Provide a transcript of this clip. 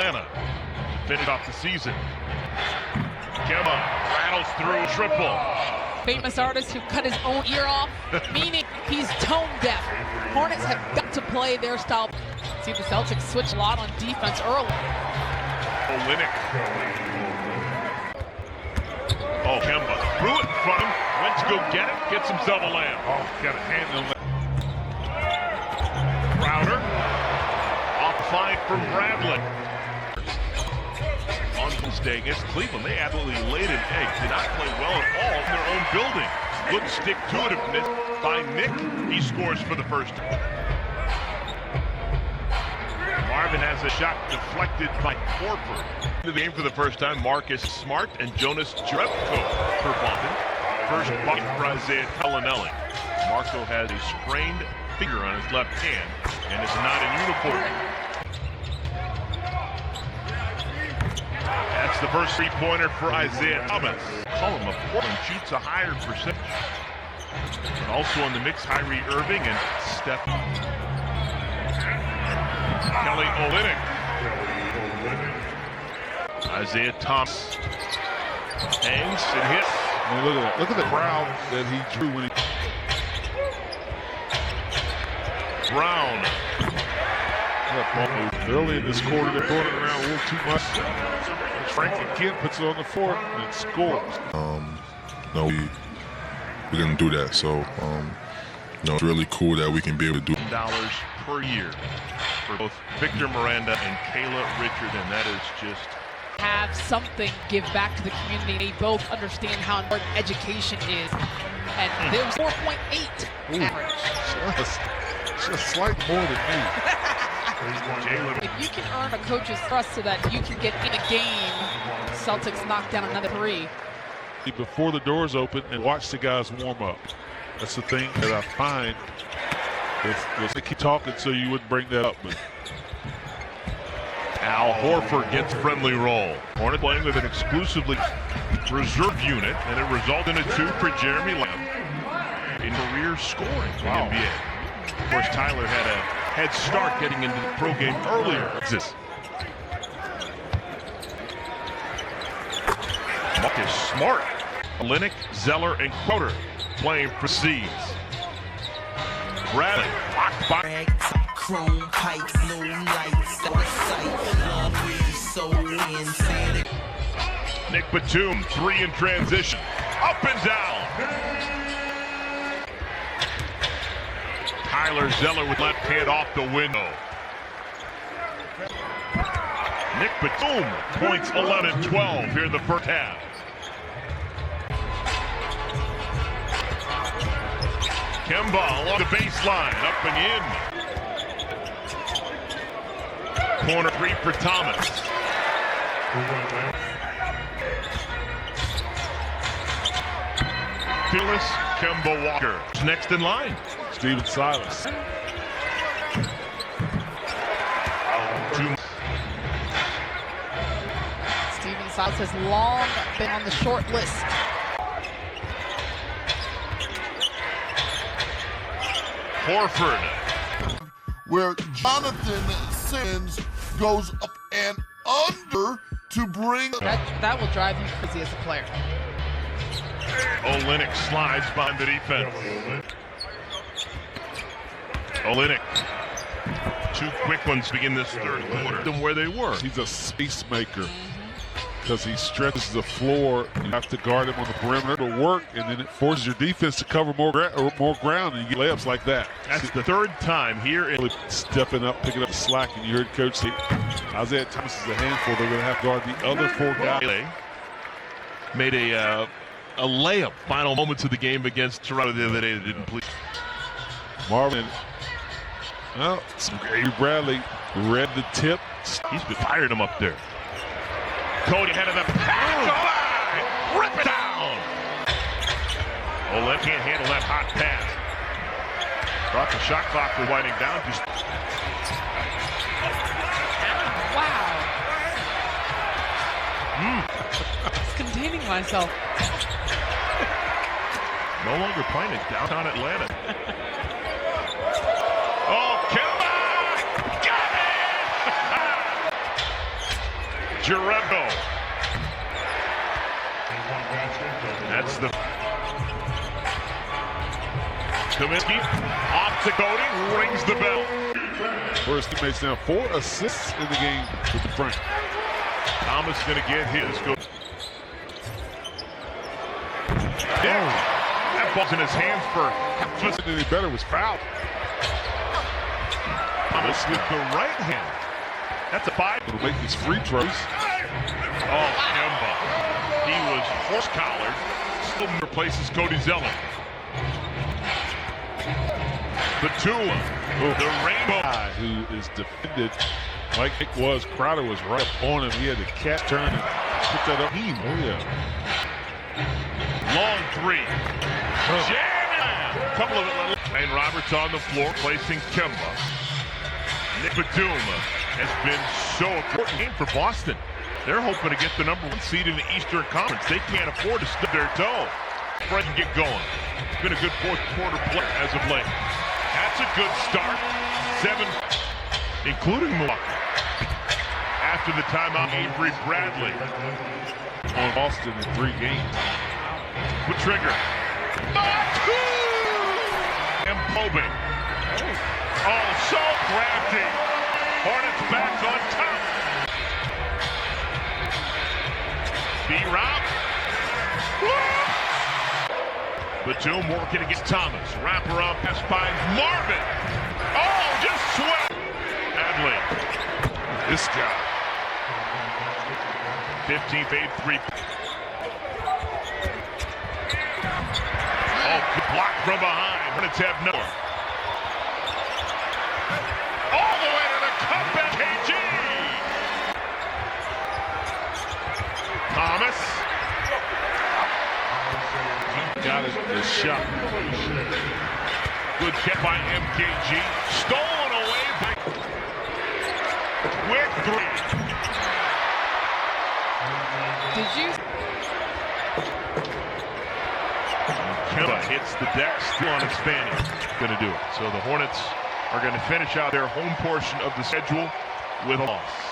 Atlanta finish off the season. Kemba rattles through triple. Famous artist who cut his own ear off, meaning he's tone deaf. Hornets have got to play their style. See the Celtics switch a lot on defense early. Olynyk. Oh, Kemba threw it in front of him. Went to go get it. Gets himself a layup. Oh, got a handle. Crowder. Off fine from Bradley. On Tuesday against Cleveland, they absolutely laid an egg. Did not play well at all in their own building. Good stick-to-itiveness by Nick. He scores for the first time. Marvin has a shot deflected by Horford. Into the game for the first time, Marcus Smart and Jonas Jerebko for Boston. First bucket for Isaiah Pellinelli. Marco has a sprained finger on his left hand and is not in uniform. That's the first three-pointer for Isaiah Thomas. Column of Portland shoots a higher percentage. But also in the mix, Kyrie Irving and Steph. Kelly Olynyk. Isaiah Thomas hangs and hits. I mean, look at that. Look at the crowd that he drew when he. Brown. Early in this quarter, they're throwing it around a little too much. Frank again puts it on the floor and scores. No, we're gonna do that. So, it's really cool that we can be able to do $1 per year for both Victor Miranda and Kayla Richard, and that is just Have something give back to the community. They both understand how important education is. And there's 4.8 average. Just slightly more than me. If you can earn a coach's trust so that you can get in a game, Celtics knock down another three. Before the doors open and watch the guys warm up. That's the thing that I find. They keep talking so you wouldn't bring that up. But Al Horford gets friendly roll. Hornet playing with an exclusively reserve unit, and it resulted in a 2 for Jeremy Lamb in career scoring in the NBA. Of course, Tyler had a head start getting into the pro game earlier. Marcus Smart, Olynyk, Zeller, and Crowder playing proceeds. Bradley blocked by chrome pipes, no lights, so insane. Nick Batum, 3 in transition, up and down. Tyler Zeller with left hand off the window. Nick Batum, points 11-12 here in the first half. Kemba along the baseline, up and in. Corner 3 for Thomas. Phyllis Kemba Walker next in line. Steven Silas. Steven Silas has long been on the short list. Horford. Where Jonathan Simmons goes up and under to bring. That will drive him crazy as a player. Olynyk slides behind the defense. Olynyk. 2 quick ones begin this third quarter. Them where they were. He's a space maker because he stretches the floor. You have to guard him on the perimeter to work, and then it forces your defense to cover more ground, and you get layups like that. That's the third time here. Stepping up, picking up the slack, and you heard Coach say, Isaiah Thomas is a handful. They're going to have to guard the other 4 guys. Made a layup final moments of the game against Toronto the other day that didn't please. Marvin, well, Avery Bradley read the tip. He's been fired him up there. Cody head of the pass. Oh, rip it down. Olynyk can't handle that hot pass. Brought the shot clock for winding down. Wow. Just containing myself. No longer playing in downtown Atlanta. Oh, Kemba! Got it! Jerebko. That's the Kaminsky off to Cody, rings the bell. For his teammates now, 4 assists in the game with the front. Thomas gonna get his. That ball's in his hands for. Wasn't any better, was fouled. Thomas with the right hand. That's a 5. It'll make these free throws. Oh, Kemba. He was horse-collared. Still replaces Cody Zeller. Batum, the rainbow. Guy who is defended like it was. Crowder was right up on him. He had to catch, turn, and put that up. Oh, yeah. Long 3. Jam! Couple of it. And Roberts on the floor, placing Kemba. Nick Batum has been so important game for Boston. They're hoping to get the #1 seed in the Eastern Conference. They can't afford to stub their toe. Fred can get going. Been a good fourth quarter play as of late. That's a good start. 7, including Milwaukee. After the timeout, Avery Bradley On Boston in 3 games. with trigger. And probing. Oh, so crafty. Hornets back on top. B-Rob. Batum working against Thomas. Wraparound pass finds Marvin. Oh, just sweat. Adley. This guy. 15th, 8-3. Oh, good block from behind. Hornets have no. All the way to the cup, KG. Thomas. Got his shot. Good catch by MKG. Stolen away by with 3. Did you? Kemba hits the deck, still on his fanny. Going to do it. So the Hornets are going to finish out their home portion of the schedule with a loss.